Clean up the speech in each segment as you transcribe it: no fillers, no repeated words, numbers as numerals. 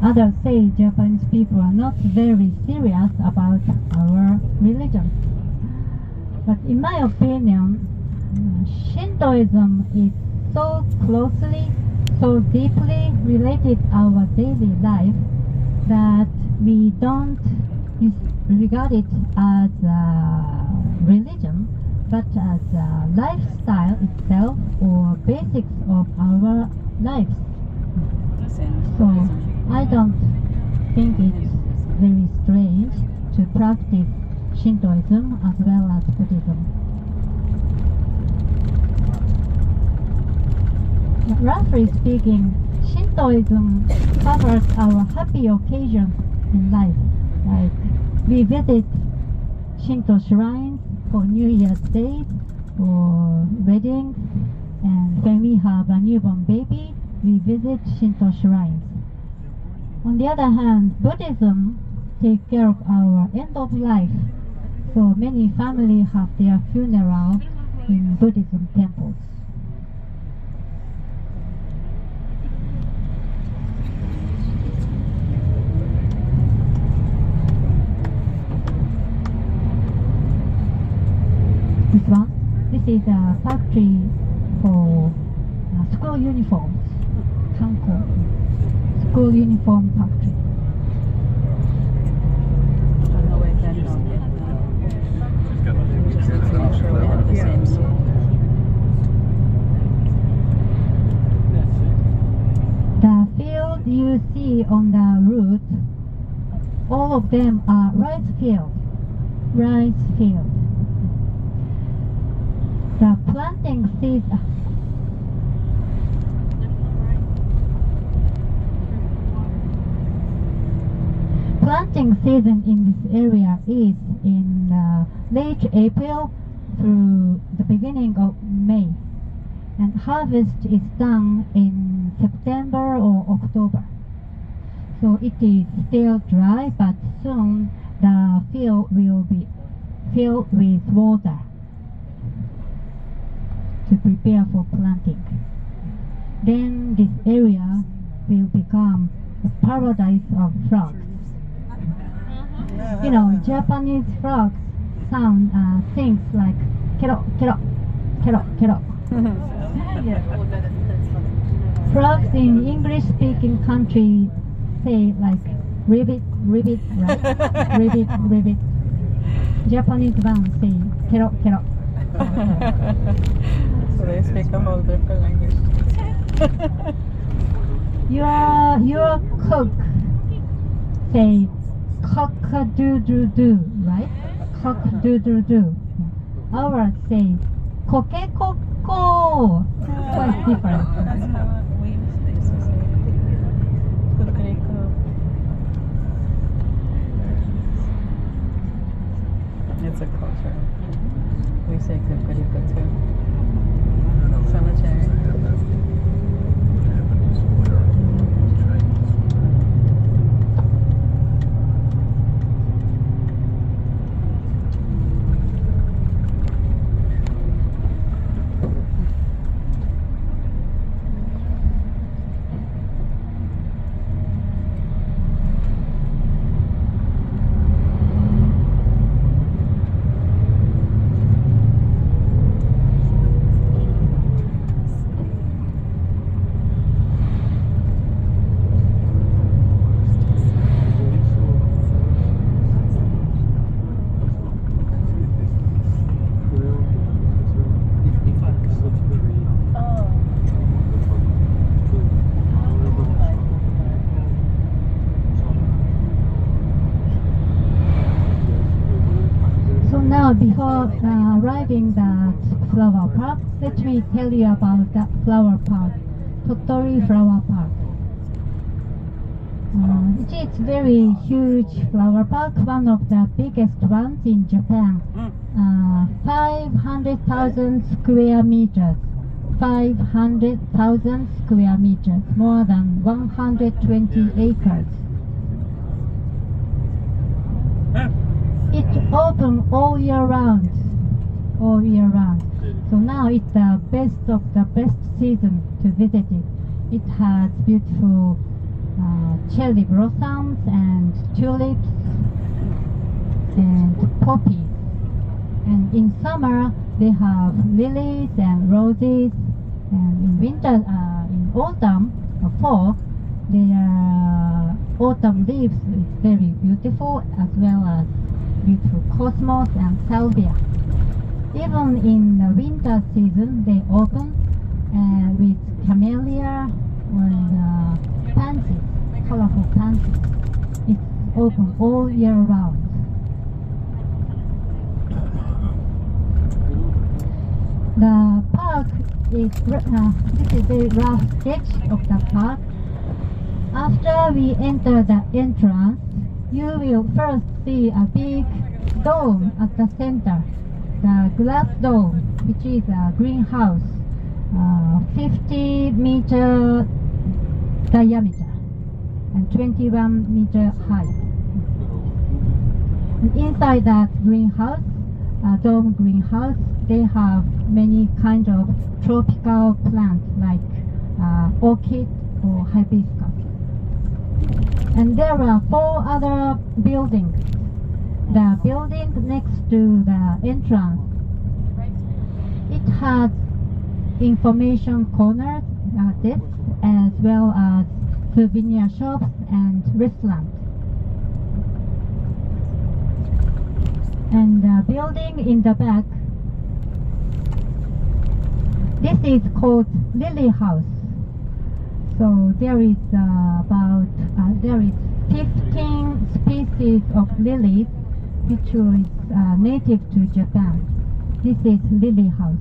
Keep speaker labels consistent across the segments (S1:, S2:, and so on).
S1: others say Japanese people are not very serious about our religion. But in my opinion, Shintoism is so closely, so deeply related to our daily life that we don't regard it as a religion, but as a lifestyle itself or basics of our lives. So I don't think it's very strange to practice Shintoism as well as Buddhism. Roughly speaking, Shintoism covers our happy occasions in life. Like we visit Shinto shrines for New Year's Day or weddings, and when we have a newborn baby, we visit Shinto shrines. On the other hand, Buddhism takes care of our end of life. So many families have their funeral in Buddhism temples. This one, this is a factory for school uniforms. Kanko, school uniform factory. The field you see on the route, all of them are rice fields. Rice fields. The planting season. Planting season in this area is in late April through the beginning of May, and harvest is done in September or October. So it is still dry, but soon the field will be filled with water to prepare for planting. Then this area will become a paradise of frogs. You know, Japanese frogs sound things like kero, kero, kero, kero. Frogs in English-speaking country say like ribbit, ribbit, right? Ribbit, ribbit. Japanese one say kero, kero.
S2: So they speak a whole different language.
S1: Your cook say cock-a-doodle-doo, right? Cock-a-doodle-doo. Ours say koke-koko. Quite different.
S2: That's how we used to say kukuriko. It's a culture. We say kukuriko too. Cemetery.
S1: Before arriving at flower park, let me tell you about that flower park, Tottori Flower Park. It is very huge flower park, one of the biggest ones in Japan. 500,000 square meters. 500,000 square meters, more than 120 acres. It's open all year round. All year round. So now it's the best of the best season to visit it. It has beautiful cherry blossoms and tulips and poppies. And in summer they have lilies and roses, and in winter, in autumn or fall, their autumn leaves is very beautiful, as well as beautiful cosmos and salvia. Even in the winter season they open with camellia and pansies, colorful pansies. It's open all year round. The park is, this is the rough sketch of the park. After we enter the entrance, you will first see a big dome at the center, the glass dome, which is a greenhouse, 50-meter diameter and 21-meter high. And inside that greenhouse, dome greenhouse, they have many kinds of tropical plants like orchid or hibiscus. And there are 4 other buildings. The building next to the entrance, it has information corners, desks, as well as souvenir shops and restaurants. And the building in the back, this is called Lily House. So there is there is 15 species of lilies, which is native to Japan. This is Lily House.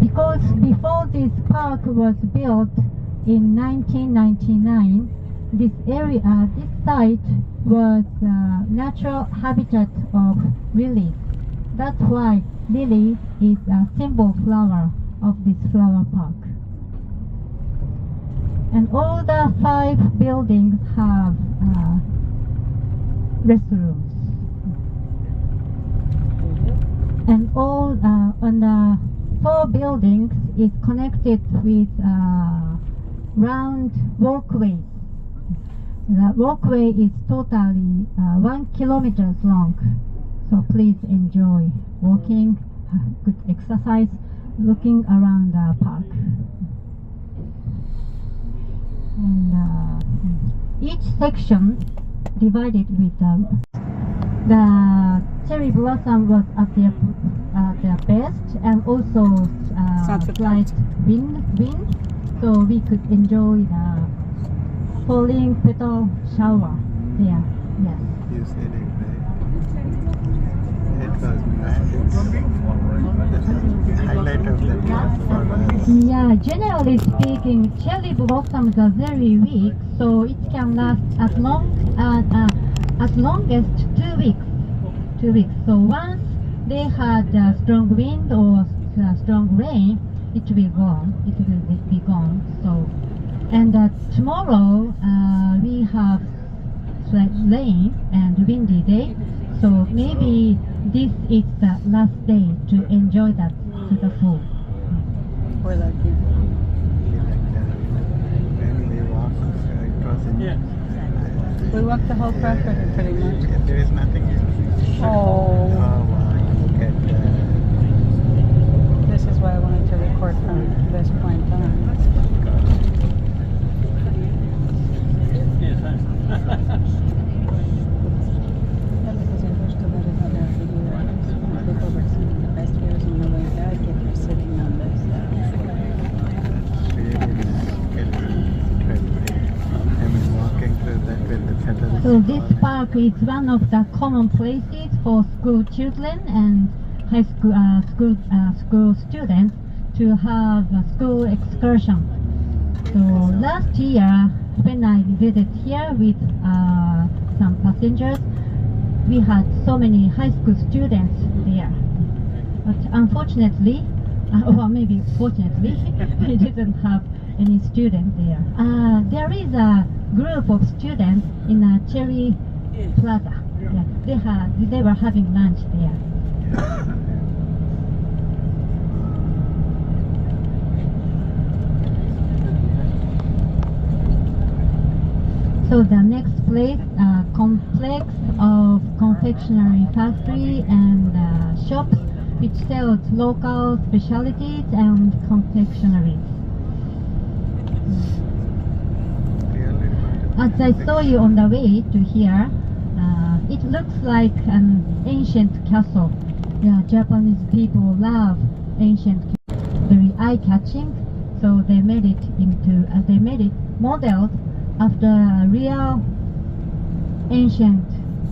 S1: Because before this park was built in 1999, this area, this site was natural habitat of lilies. That's why lily is a symbol flower of this flower park. And all the 5 buildings have restrooms. And all on the 4 buildings is connected with round walkways. The walkway is totally 1 kilometer long. So please enjoy walking, good exercise, looking around the park. And each section divided with the cherry blossom was at their best, and also slight wind, so we could enjoy the falling petal shower there. Yes.
S3: You said it right. It was the highlight of the day.
S1: Yeah, generally speaking, cherry blossoms are very weak, so it can last as longest 2 weeks. 2 weeks. So once they had strong wind or strong rain, it will be gone. So, and tomorrow we have rain and windy day. So maybe this is the last day to enjoy that to the full.
S2: We're lucky.
S3: When we walked across
S2: We walked the whole property pretty much.
S3: there is nothing else.
S2: Oh.
S3: Wow, look at that.
S2: This is why I wanted to record from this point on.
S1: So this park is one of the common places for school children and high school students to have a school excursion. So last year, when I visited here with some passengers, we had so many high school students there. But unfortunately, or maybe fortunately, we didn't have any students there. There is a group of students in a Cherry Plaza. Yeah, they were having lunch there. So the next place, complex of confectionery factory and shops which sells local specialties and confectioneries.
S3: Really remarkable.
S1: As I saw you on the way to here, it looks like an ancient castle. Yeah, Japanese people love ancient castles. Very eye-catching, so they made it modeled after a real ancient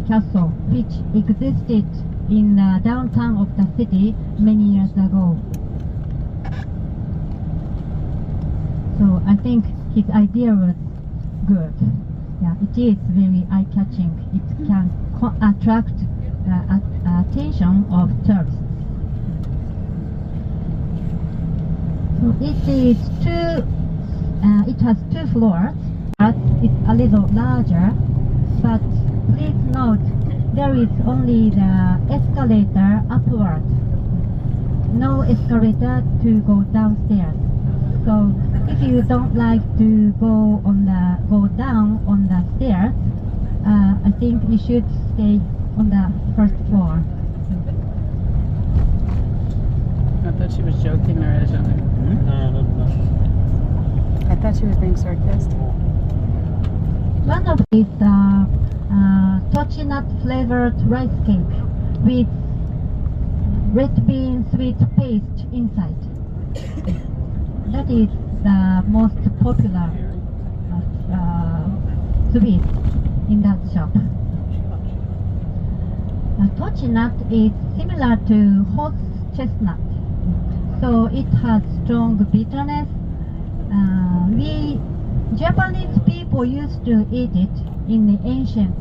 S1: castle which existed in the downtown of the city many years ago. So I think his idea was good. Yeah, it is very eye-catching. It can attract the attention of tourists. So it has two floors. It's a little larger, but please note there is only the escalator upward. No escalator to go downstairs. So if you don't like to go down on the stairs, I think you should stay on the first floor.
S2: I thought she was joking originally. I thought she was being sarcastic.
S1: One of these touchy nut flavored rice cake with red bean sweet paste inside. That is the most popular sweet in that shop. Touchy nut is similar to horse chestnut, so it has strong bitterness. We Japanese people used to eat it in the ancient.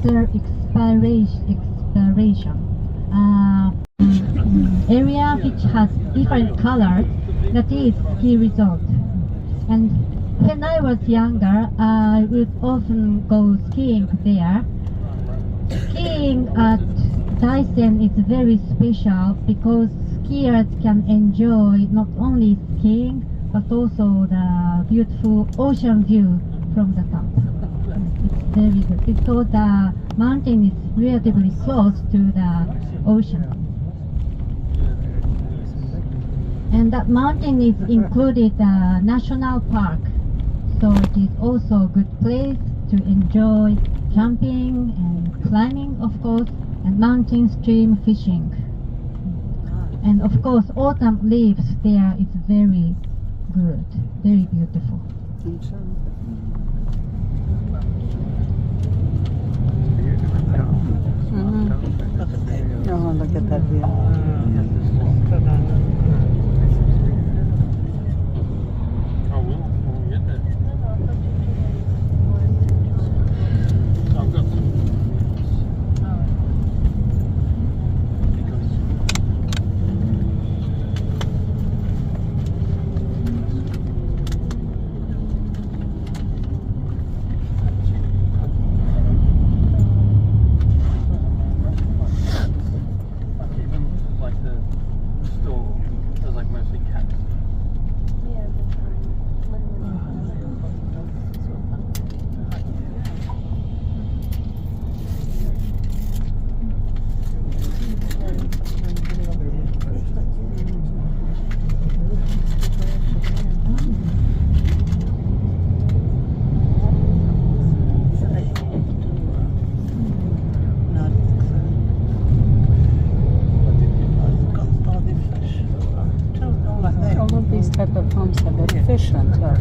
S1: The expiration area which has different colors. That is ski resort. And when I was younger, I would often go skiing there. Skiing at Daisen is very special because skiers can enjoy not only skiing but also the beautiful ocean view from the top. It's very good because the mountain is relatively close to the ocean. And that mountain is included a national park, so it is also a good place to enjoy camping and climbing, of course, and mountain stream fishing. And of course, autumn leaves there is very good, very beautiful.
S2: I'm sure. Oh, look at that view. Type of homes have a fish on top.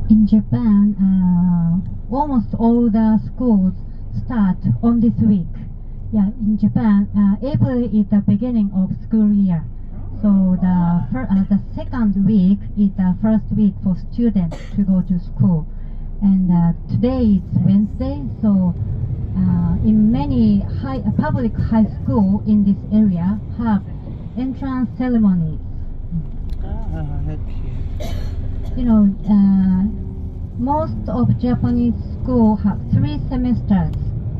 S1: In Japan, almost all the schools start on this week. Yeah, in Japan, April is the beginning of school year. So the second week is the first week for students to go to school. And today is Wednesday, so in many public high school in this area have entrance ceremonies.
S3: That's cute.
S1: You know, most of Japanese school have 3 semesters.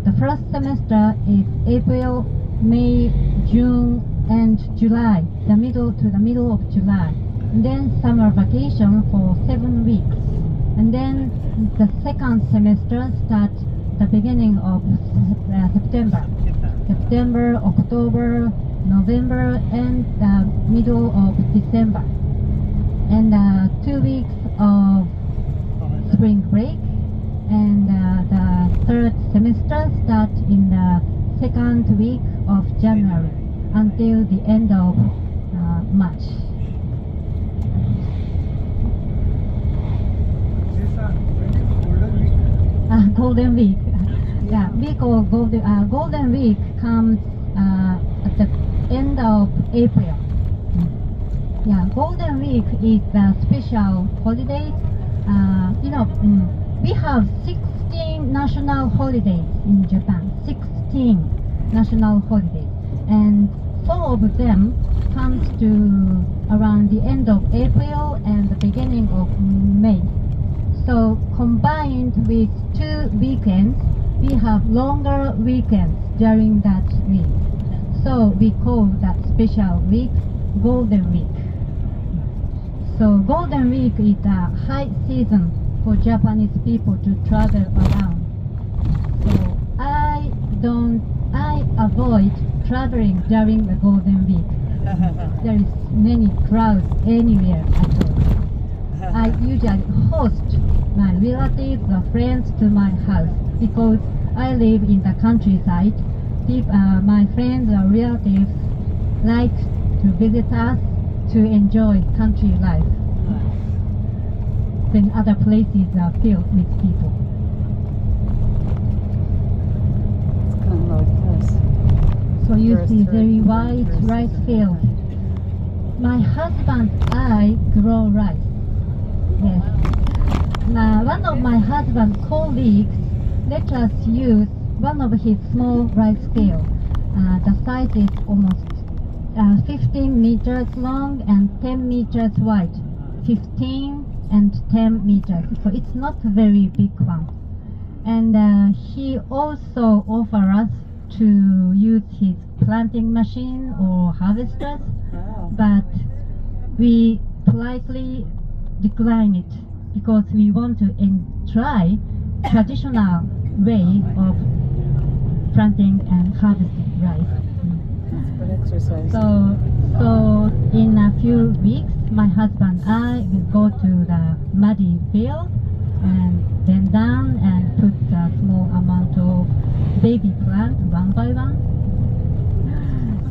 S1: The first semester is April, May, June, and July, the middle of July. And then summer vacation for 7 weeks. And then the second semester starts the beginning of September. September, October, November, and the middle of December. And 2 weeks of spring break. And the third semester starts in the second week of January until the end of March. Golden Week. Yeah, we call Golden Week comes at the end of April. Yeah, Golden Week is a special holiday. We have 16 national holidays in Japan. 16 national holidays, and 4 of them comes to around the end of April and the beginning of May. So combined with 2 weekends, we have longer weekends during that week. So we call that special week Golden Week. So Golden Week is a high season for Japanese people to travel around. So I avoid traveling during the Golden Week. There is many crowds anywhere at all. I usually host my relatives or friends to my house because I live in the countryside. My friends or relatives like to visit us to enjoy country life when other places are filled with people.
S2: It's kind of like this.
S1: So you
S2: First
S1: see
S2: row,
S1: very
S2: first
S1: wide
S2: row.
S1: rice fields. My husband and I grow rice. Yes. One of my husband's colleagues let us use one of his small rice fields. The size is almost 15 meters long and 10 meters wide. 15 and 10 meters. So it's not a very big one. And he also offers us to use his planting machine or harvesters,
S2: Wow.
S1: but we politely decline it because we want to try traditional way of planting and harvesting rice.
S2: Good exercise.
S1: So in a few weeks, my husband and I will go to the muddy field and bend down and put a small amount of baby plant one by one.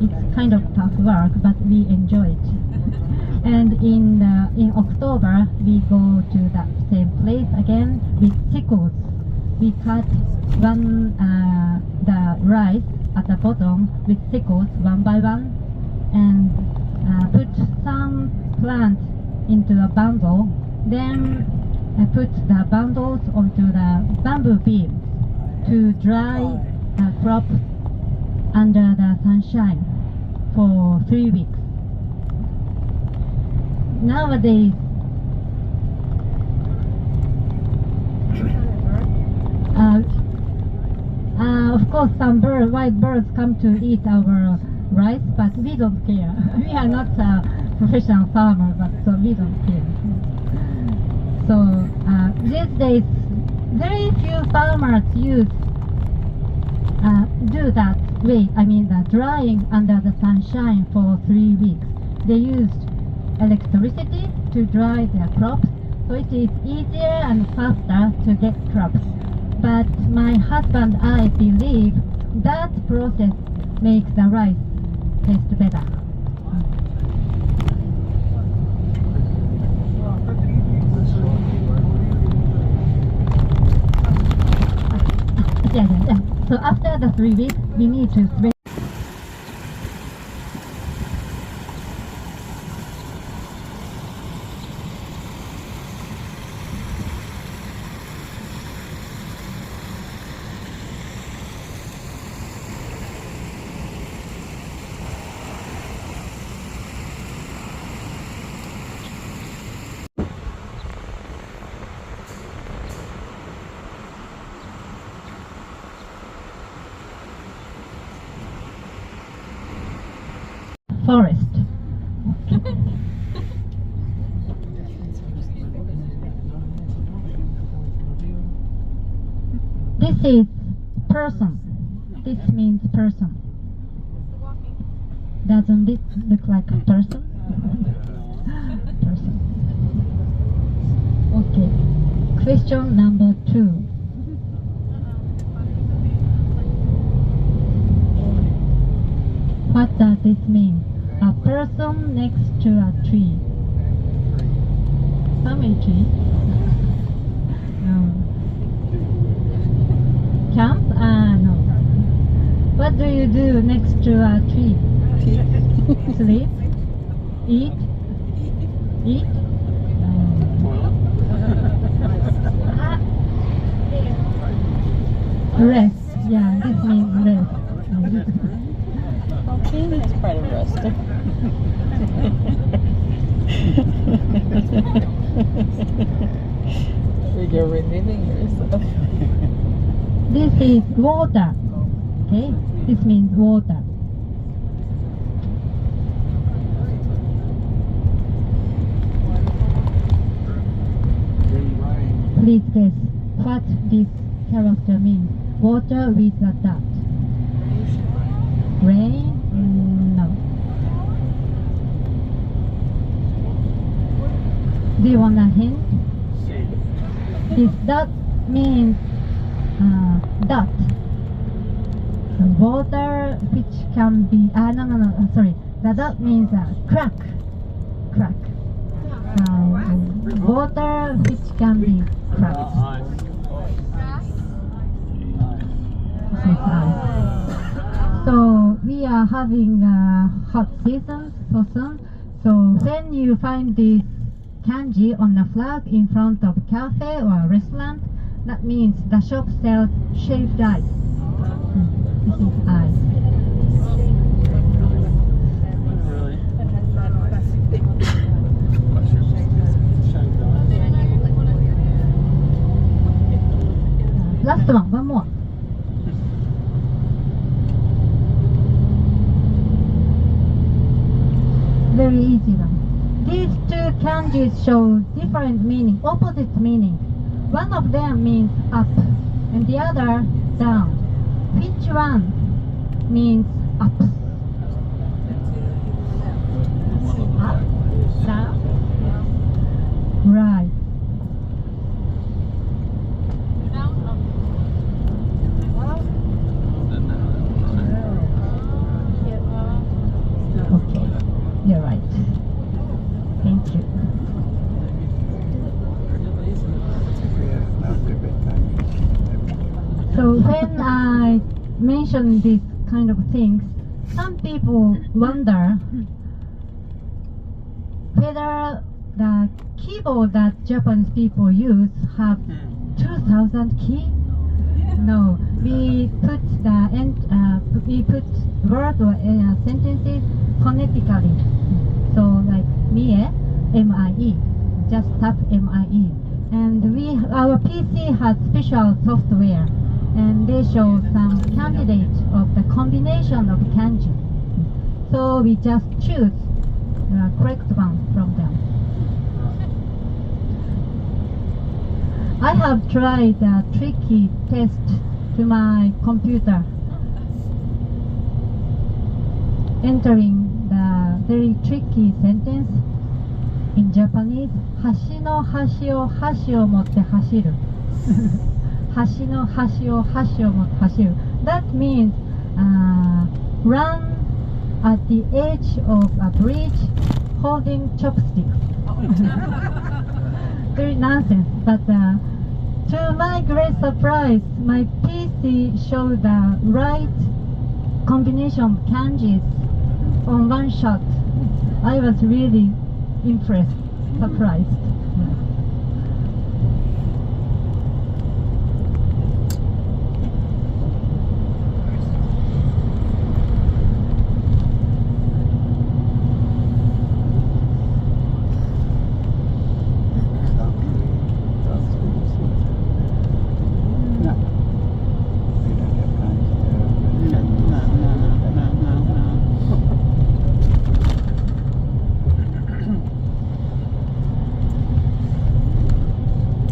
S1: It's kind of tough work, but we enjoy it. And in October, we go to that same place again with sickles. We cut the rice at the bottom with sickles one by one, and put some plants into a bundle. Then put the bundles onto the bamboo beams to dry the crop under the sunshine for 3 weeks. Nowadays, of course, some white birds come to eat our rice, but we don't care. We are not a professional farmer, but so we don't care. So these days, very few farmers do that way. I mean, the drying under the sunshine for 3 weeks. They used electricity to dry their crops, so it is easier and faster to get crops. But my husband and I believe that process makes the rice taste better.
S3: So after 3 weeks, what do you
S1: start with it, we need to spend. Forest. This is person. This means person. Doesn't it look like a person? Person. Okay. Question number 2. What does this mean? A person next to a tree. Family tree? No. Camp? No. What do you do next to a tree? Sleep? Eat? Eat? Rest. Yeah, this means rest.
S2: Okay, that's part of rest. You're relieving yourself.
S1: This is water. Okay, this means water. Please guess what this character means. Water with a dot. Rain? No. Do you want a hint? This dot means dot. The water which can be no, sorry. The dot means crack. Crack. Water which can be cracked. This is ice. So we are having a hot season so soon. So when you find this kanji on a flag in front of cafe or restaurant, that means the shop sells shaved ice. This is ice. Last one more. Very easy one. These two kanjis show different meaning, opposite meaning. One of them means up and the other down. Which one means up? Up? Down? Right. Okay, you're right. Thank you. So when I mention these kind of things, some people wonder whether the keyboard that Japanese people use have 2,000 keys. No, we put words or sentences phonetically. So like mie, M-I-E, just tap M-I-E. And our PC has special software, and they show some candidates of the combination of kanji. So we just choose the correct one from them. I have tried a tricky test to my computer, entering the very tricky sentence in Japanese. 橋の端を箸を持って走る。橋の端を箸を持って走る。That means run at the edge of a bridge holding chopsticks. Very nonsense, but To my great surprise, my PC showed the right combination of kanjis on one shot. I was really impressed, surprised.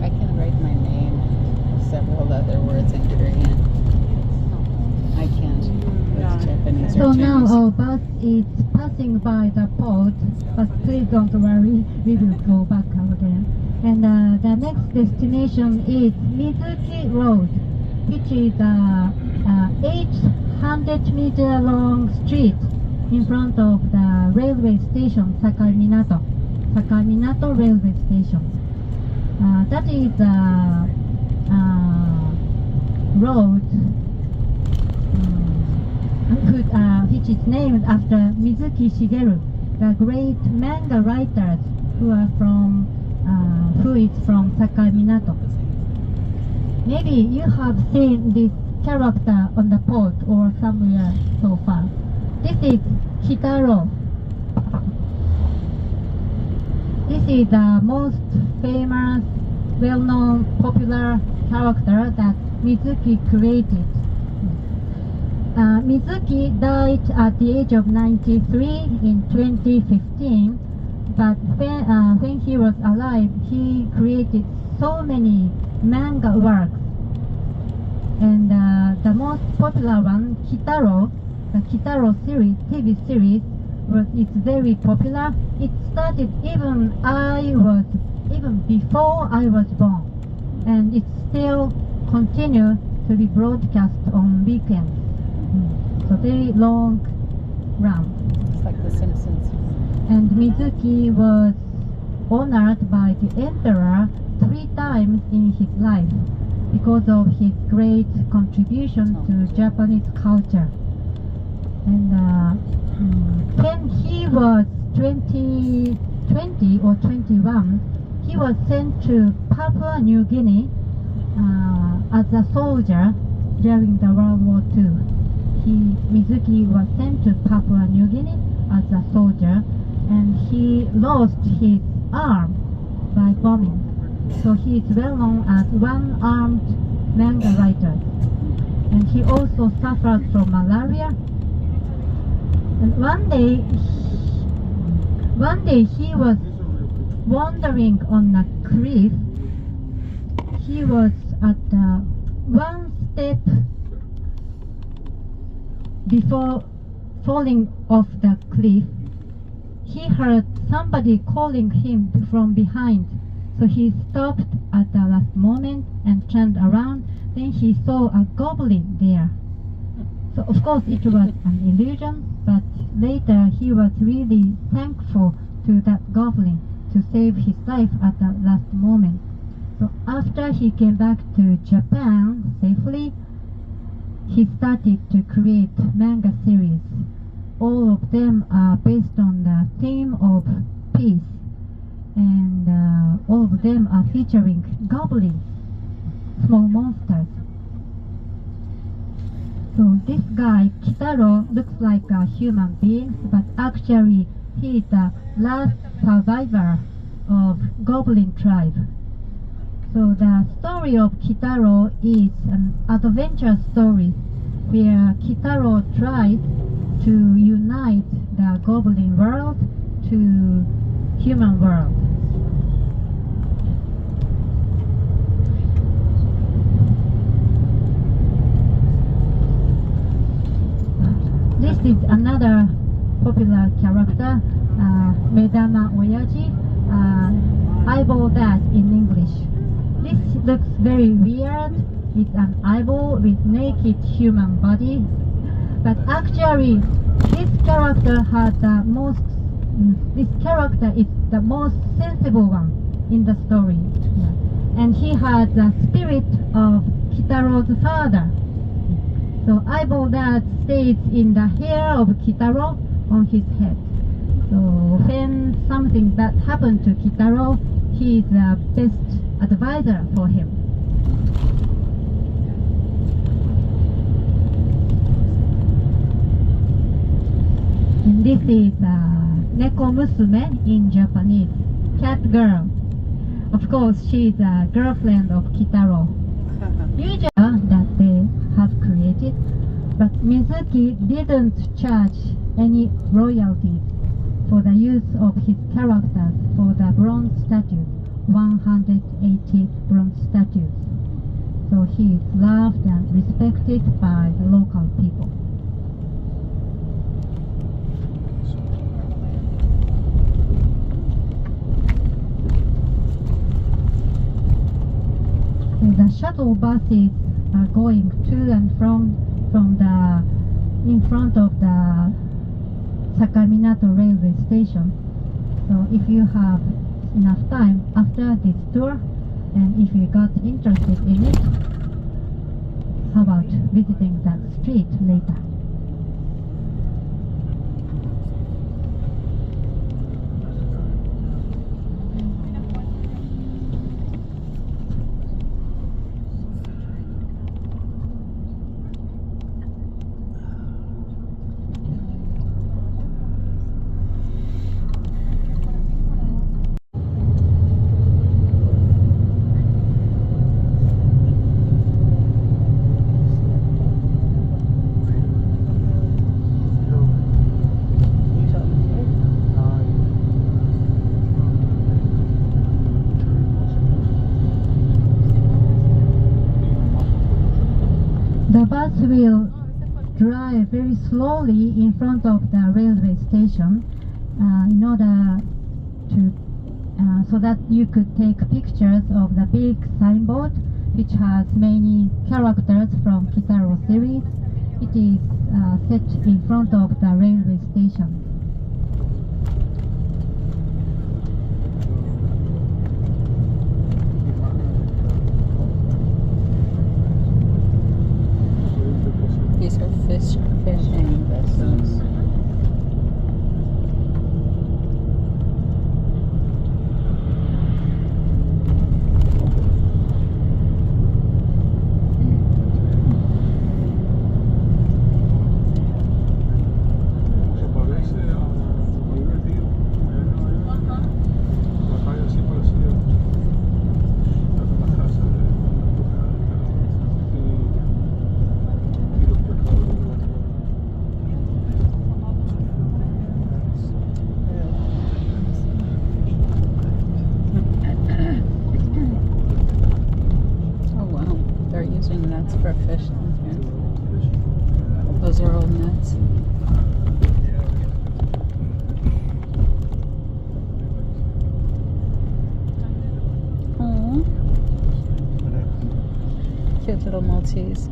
S2: I can write my name and several other words in Korean. I can't. It's Japanese
S1: So
S2: or
S1: now
S2: Chinese.
S1: our bus is passing by the port, but please don't worry, we will go back again. And the next destination is Mizuki Road, which is a 800-meter long street in front of the railway station SAKAIMINATO railway station. That is a road which is named after Mizuki Shigeru, the great manga writer who is from SAKAIMINATO. Maybe you have seen this character on the port or somewhere so far. This is Kitaro. This is the most famous, well-known, popular character that Mizuki created. Mizuki died at the age of 93 in 2015, but when he was alive, he created so many manga works. And the most popular one, Kitaro, the Kitaro series, TV series, it's very popular. It started even before I was born, and it still continues to be broadcast on weekends. So very long run.
S2: It's like The Simpsons.
S1: And Mizuki was honored by the emperor 3 times in his life because of his great contribution to Japanese culture. And when he was 20 or 21, he was sent to Papua New Guinea as a soldier during the World War II. Mizuki was sent to Papua New Guinea as a soldier, and he lost his arm by bombing. So he is well known as one-armed manga writer. And he also suffered from malaria. And one day he was wandering on a cliff. He was at one step before falling off the cliff. He heard somebody calling him from behind, so he stopped at the last moment and turned around. Then he saw a goblin there. So of course it was an illusion, but later he was really thankful to that goblin to save his life at the last moment. So after he came back to Japan safely, he started to create manga series. All of them are based on the theme of peace, and all of them are featuring goblins, small monsters. So this guy, Kitaro, looks like a human being, but actually he is the last survivor of goblin tribe. So the story of Kitaro is an adventure story where Kitaro tries to unite the goblin world to human world. This is another popular character, Medama Oyaji, eyeball dad in English. This looks very weird. It's an eyeball with naked human body. But actually, this character is the most sensible one in the story. Yeah. and he had the spirit of Kitaro's father. So eyeball that stays in the hair of Kitaro on his head. So when something bad happened to Kitaro, he is the best advisor for him. And this is Neko Musume in Japanese, cat girl. Of course, she is a girlfriend of Kitaro. Usually that they have created, but Mizuki didn't charge any royalties for the use of his characters for the bronze statues, 180 bronze statues. So he is loved and respected by the local people. The shuttle buses are going to and from the in front of the SAKAIMINATO railway station. So if you have enough time after this tour, and if you got interested in it, how about visiting that street later? The bus will drive very slowly in front of the railway station in order to so that you could take pictures of the big signboard which has many characters from Kitaro series. It is set in front of the railway station.
S2: These are fishing vessels. Nets for fishing here. Those are old nets. Aww. Cute little Maltese.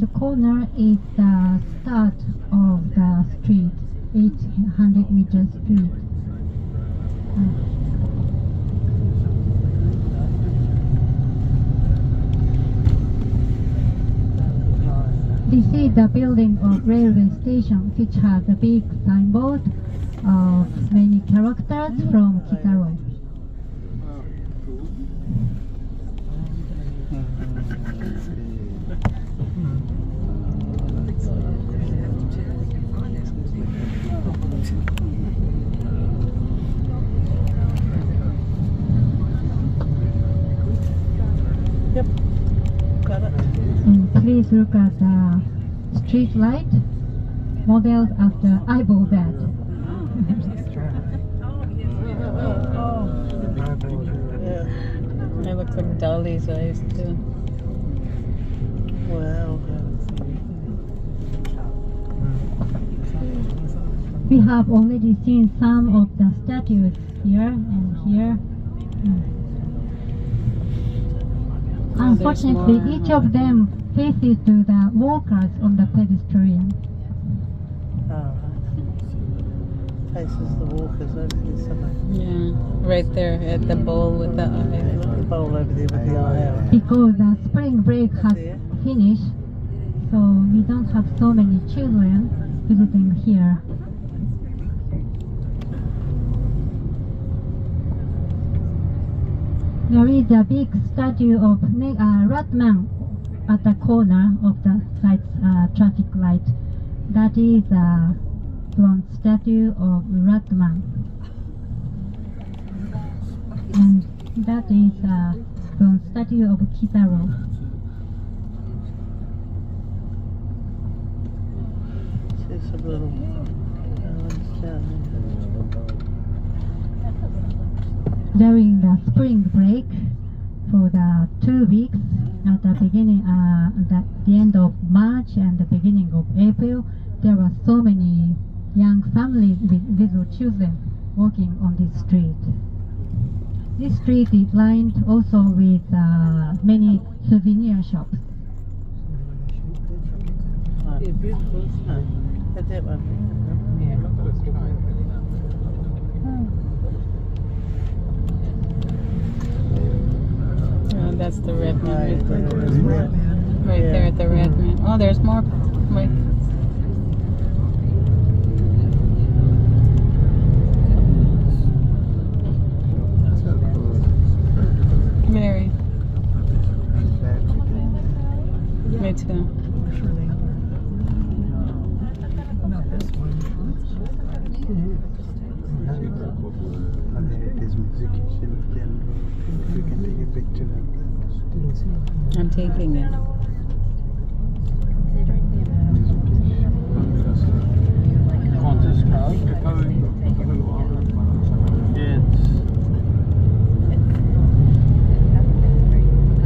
S1: corner is the start of the street, 800-meter street. This is the building of railway station, which has a big signboard of many characters from Kitaro.
S3: Yep, got it.
S1: And please look at the street light models after eyeball that.
S2: It looks like Dolly's eyes too.
S3: Wow.
S1: We have already seen some of the statues here and here. Unfortunately,
S2: more.
S1: each of them faces to the walkers on the pedestrian.
S3: Faces the walkers over here somewhere.
S2: Yeah, right there at the bowl with the eye.
S3: The bowl over there with the eye out.
S1: Because the spring break has
S3: There.
S1: finished, so we don't have so many children visiting here. There is a big statue of Ratman at the corner of the side traffic light. That is a bronze statue of Ratman. And that is a bronze statue of Kitaro.
S3: See some little islands down
S1: During the spring break, for the 2 weeks at the beginning, the end of March and the beginning of April, there were so many young families with little children walking on this street. This street is lined also with many souvenir shops.
S3: there. Beautiful, isn't it? At that one.
S2: Oh, that's the red man
S3: Right,
S2: right there at the red man. Oh, there's more. Wait. Very. Me too. I'm taking it.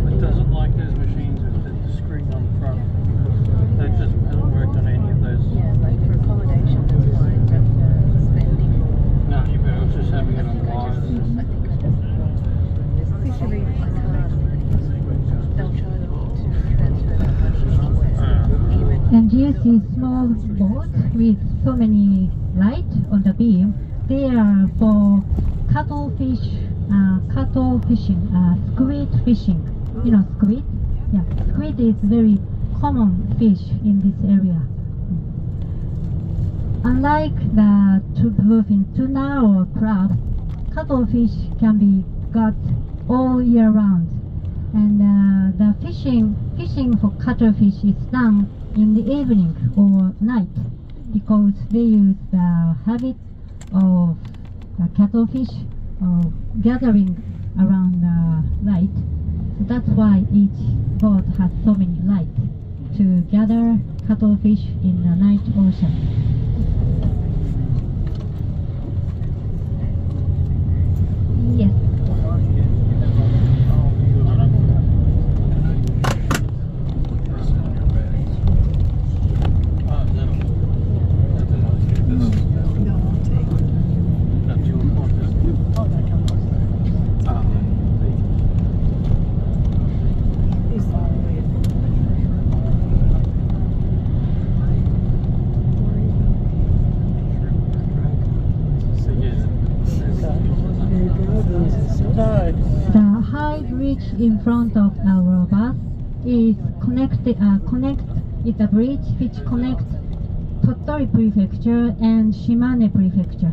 S4: It doesn't like those machines with the screen on the front. That just hasn't worked on any of those.
S5: Yeah, like for accommodation, it's fine, but spending.
S4: No, you better just having it on the wires.
S5: I think you read my card. They'll try to transfer that money elsewhere. Even
S1: And you see small boats with so many lights on the beam. They are for cuttlefish, cuttle fishing, squid fishing. You know squid? Yeah, squid is very common fish in this area. Unlike the bluefin tuna or crab, cuttlefish can be got all year round. And the fishing for cuttlefish is done in the evening or night because they use the habit of the cuttlefish gathering around the light. So that's why each boat has so many lights to gather cuttlefish in the night ocean. Yes. in front of our bus is it's a bridge which connects Tottori Prefecture and Shimane Prefecture.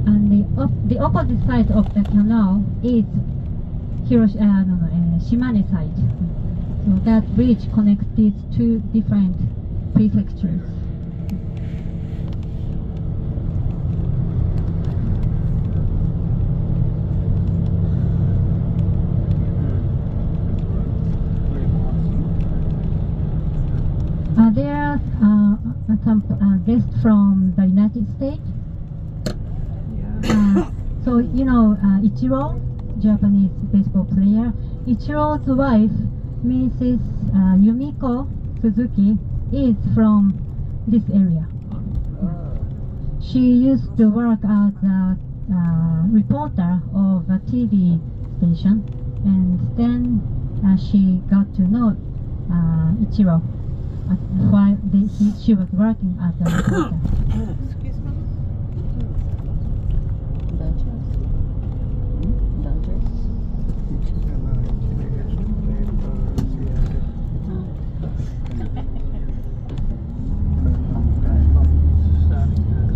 S1: And the opposite side of the canal is Shimane side. So that bridge connects these two different prefectures. There are some guests from the United States. So you know Ichiro, Japanese baseball player. Ichiro's wife, Mrs. Yumiko Suzuki, is from this area. She used to work as a reporter of a TV station, and then she got to know Ichiro while she was working as a reporter.
S5: Excuse me?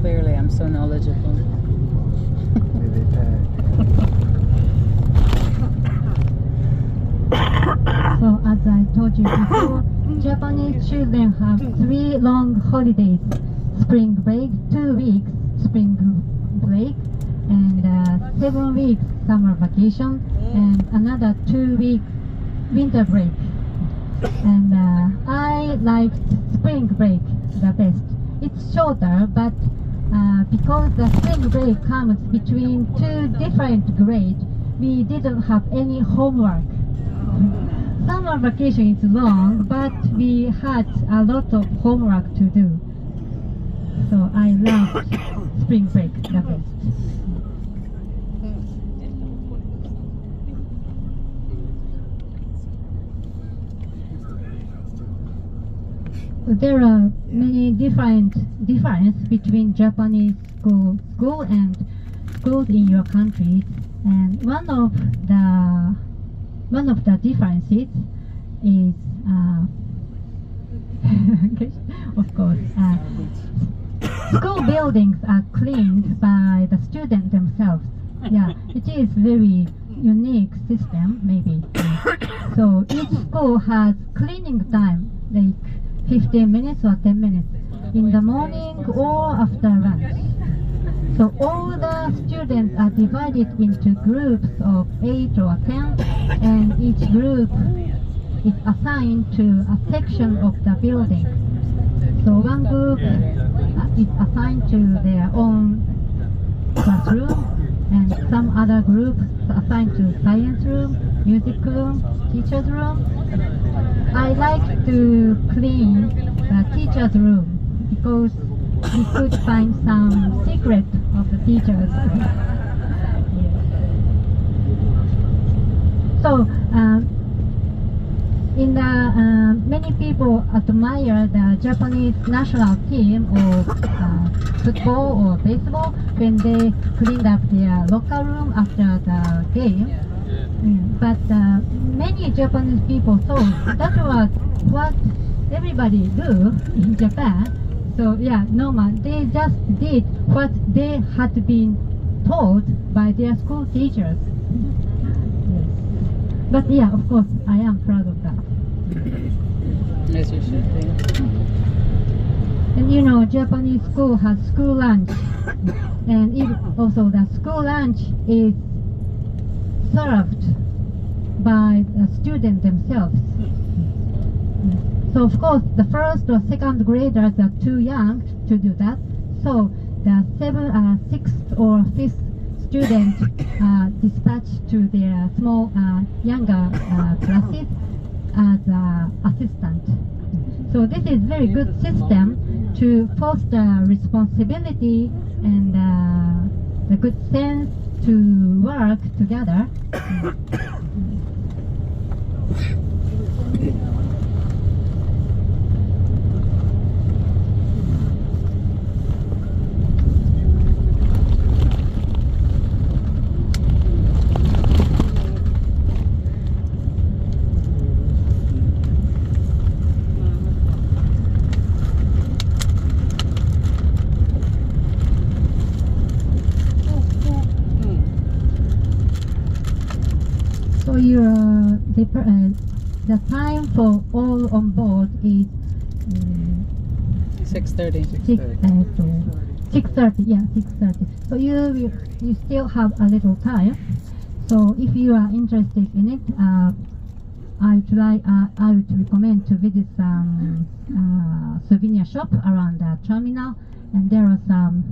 S2: Clearly, I'm so knowledgeable.
S1: So as I told you before, Japanese children have 3 long holidays: spring break, 2 weeks spring break, and 7 weeks summer vacation, and another 2 weeks winter break. And I liked spring break the best. It's shorter, but because the spring break comes between 2 different grades, we didn't have any homework. Summer vacation is long, but we had a lot of homework to do. So I loved spring break the best. There are many difference between Japanese school and schools in your country, and one of the differences is, of course, school buildings are cleaned by the students themselves. Yeah, it is very unique system, maybe. So each school has cleaning time, like 15 minutes or 10 minutes in the morning or after lunch. So all the students are divided into groups of 8 or 10, and each group is assigned to a section of the building. So one group is assigned to their own classroom, and some other groups assigned to science room, music room, teacher's room. I like to clean the teacher's room because we could find some secret of the teachers. So, many people admire the Japanese national team of football or baseball when they cleaned up their locker room after the game. But many Japanese people thought that was what everybody do in Japan. So yeah, normal. They just did what they had been told by their school teachers. Yes. But yeah, of course, I am proud of that.
S2: As you should be.
S1: And you know, Japanese school has school lunch, and also the school lunch is served by the students themselves. So of course, the first or second graders are too young to do that. So the 6th or 5th students are dispatched to their small, younger classes as assistant. So this is very good system to foster responsibility and the good sense to work together. the time for all on board is
S2: 6:30.
S1: 6:30. Yeah, 6:30. So you still have a little time. So if you are interested in it, I would recommend to visit some souvenir shop around the terminal, and there are some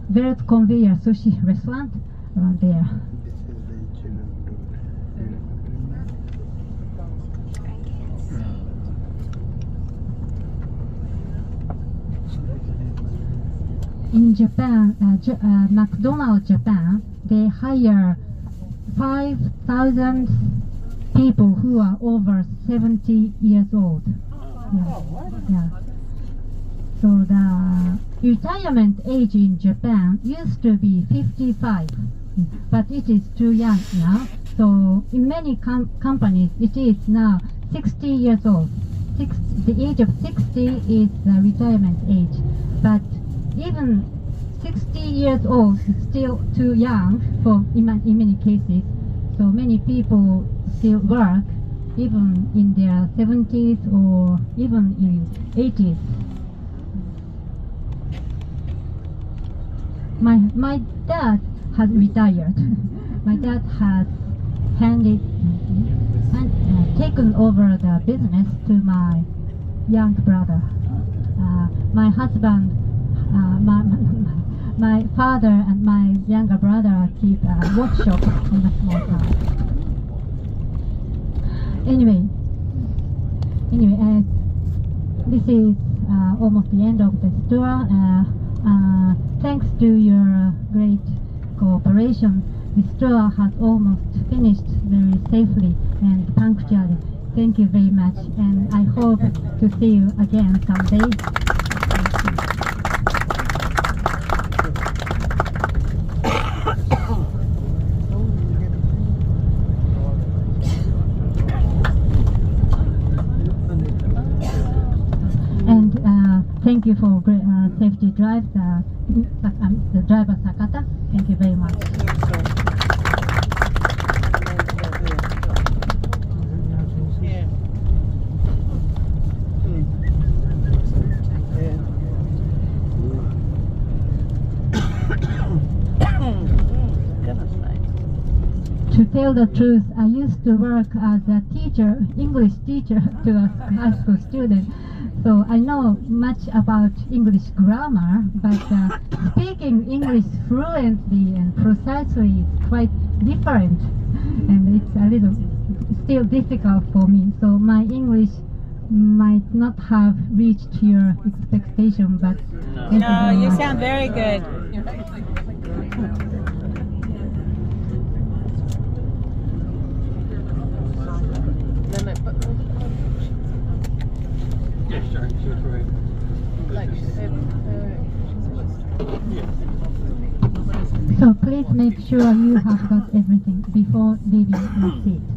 S1: very convenient sushi restaurant around there. In Japan, McDonald's Japan, they hire 5,000 people who are over 70 years old. Yeah. So the retirement age in Japan used to be 55, but it is too young now. So in many companies, it is now 60 years old. The age of 60 is the retirement age, but even 60 years old is still too young for in many cases. So many people still work even in their 70s or even in 80s. My dad has retired. My dad has taken over the business to my young brother. My husband, my father and my younger brother keep a workshop in a small town. Anyway, this is almost the end of the tour. Thanks to your great cooperation, this tour has almost finished very safely and punctually. Thank you very much, and I hope to see you again someday. Thank you for great safety drive, the driver Sakata. Thank you very much. To tell the truth, I used to work as a teacher, English teacher to a high school student. So I know much about English grammar, but speaking English fluently and precisely is quite different, and it's a little still difficult for me. So my English might not have reached your expectation, but
S2: No, you sound very good.
S4: Yes, sir. She was right.
S1: so please make sure you have got everything before leaving the seat.